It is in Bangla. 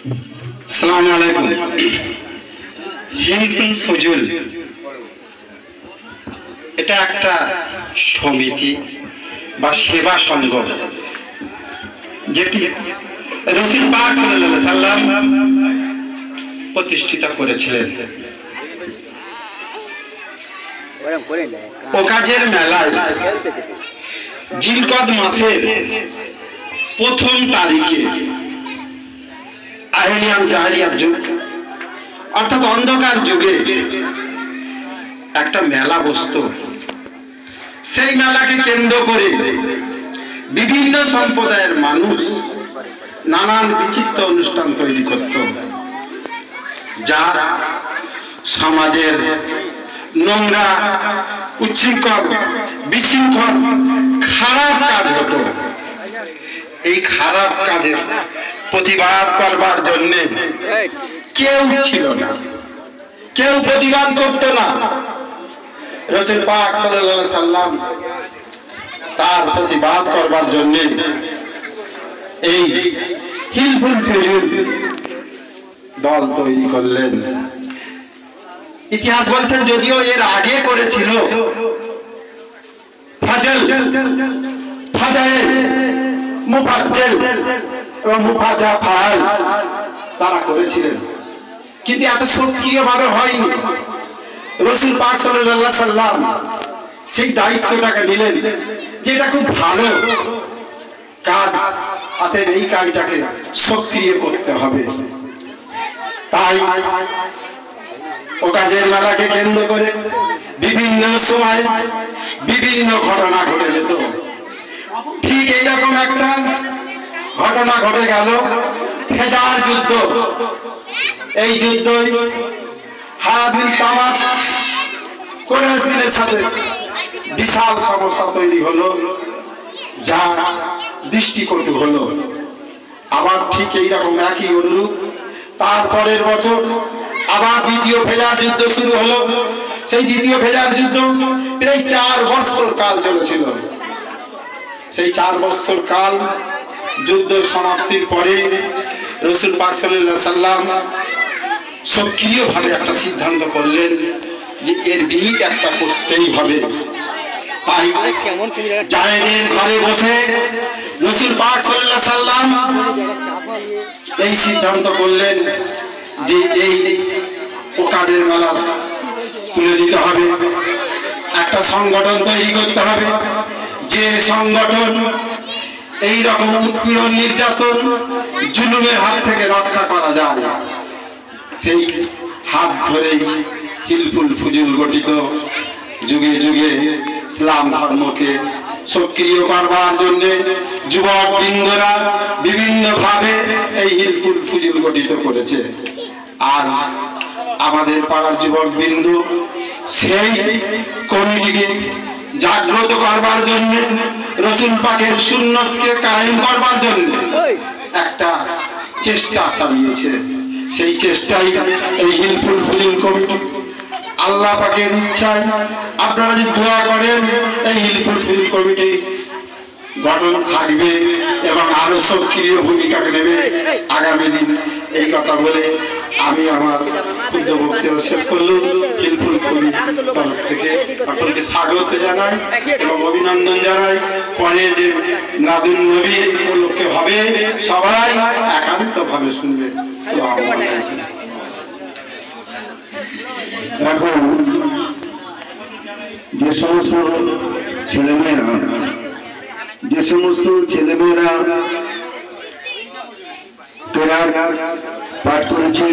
আসসালামু আলাইকুম। হিলফুল ফুজুল এটা একটা সমিতি বা সেবা সংঘ, যেটি রাসূল পাক সাল্লাল্লাহু আলাইহি সাল্লাম প্রতিষ্ঠিত করেছিলেন। ওকাজের মেলায় জিলকদ মাসের প্রথম তারিখে আহলিয়াম জাহেলিয়াত যুগ অর্থাৎ অন্ধকার যুগে একটা মেলা বসতো। সেই মেলাকে কেন্দ্র করে বিভিন্ন সম্প্রদায়ের মানুষ নানান বিচিত্র অনুষ্ঠান তৈরি করত, যা সমাজের নোংরা, উচ্ছৃঙ্খল, বিশৃঙ্খল, খারাপ কাজ হতো। এই খারাপ কাজের প্রতিবাদ করবার জন্য কেউ ছিল না, কেউ প্রতিবাদ করত না। রাসূল পাক সাল্লাল্লাহু আলাইহি সাল্লাম তার প্রতিবাদ করবার জন্য এই হিলফুল ফুজুল দল তৈরি করলেন। ইতিহাস বলছেন যদিও এর আগে করেছিল ফাজল, ফাজাইল, মুফাজ্জল এবং মুফাজাফাল, তারা করেছিলেন, কিন্তু এত সক্রিয়ভাবে হয়নি। রাসূল পাক সাল্লাল্লাহু আলাইহি সাল্লাম সেই দায়িত্বটাকে নিলেন যে এটা খুব ভালো কাজ, অতএব এই কাজটাকে সক্রিয় করতে হবে। তাই ওকাজের মেলাকে কেন্দ্র করে বিভিন্ন সময় বিভিন্ন ঘটনা ঘটে যেত। ঠিক এইরকম একটা ঘটনা ঘটে গেল হেজার যুদ্ধ। এই যুদ্ধ হাবিল তামাত কুরাইশের সাথে বিশাল সমস্যা তৈরি হলো, যা দৃষ্টিকটু হলো। আবার ঠিক এইরকম একই অনুরূপ তারপরের বছর আবার দ্বিতীয় ফেজার যুদ্ধ শুরু হলো। সেই দ্বিতীয় ফেজার যুদ্ধ প্রায় 4 বছর কাল চলেছিল। সেই 4 বছর কাল যুদ্ধ সমাপ্তির পরে রাসূল পাক সাল্লাল্লাহু আলাইহি সাল্লাম সক্রিয়ভাবে একটা সিদ্ধান্ত করলেন যে এর বিহিত একটা করতেই হবে। তাই জায়েদের ঘরে বসে রাসূল পাক সাল্লাল্লাহু আলাইহি সাল্লাম এই সিদ্ধান্ত করলেন যে এই ওকাজের মেলা তুলে দিতে হবে, একটা সংগঠন তৈরি করতে হবে, যে সংগঠন এই রকম উৎপীড়ন, নির্যাতন, জুলুমের হাত থেকে রক্ষা করা যায়। সেই হাত ধরেই হিলফুল ফুজুল গঠিত। যুগে যুগে ইসলাম ধর্মকে সক্রিয় করবার জন্য যুবক বৃন্দরা বিভিন্ন ভাবে এই হিলফুল ফুজুল গঠিত করেছে। আর আমাদের পাড়ার যুবক বিন্দু সেই কমিটিকে জাগ্রত করবার জন্য, রাসূল পাকের সুন্নতকে কায়েম করবার জন্য একটা চেষ্টা চালিয়েছে। সেই চেষ্টাই এই হিলফুল ফুজুল কমিটি। আল্লাহ পাকের ইচ্ছায় আপনারা যদি দোয়া করেন এই হিলফুল ফুজুল কমিটি গঠন থাকবে এবং আরো সক্রিয় ভূমিকা নেবে আগামী দিন। এই কথা বলে আমি আমার ক্ষুদ্র বক্তব্য শেষ করলাম। হিলফুল কমিটির তরফ থেকে সকলকে স্বাগত জানাই এবং অভিনন্দন জানাই। পরে যে নাদুন নবী উপলক্ষে হবে সবাই একান্ত ভাবে শুনবে। আসসালামু আলাইকুম। এখন যে সমস্ত ছেলেমেয়েরা কেরাত পাঠ করেছে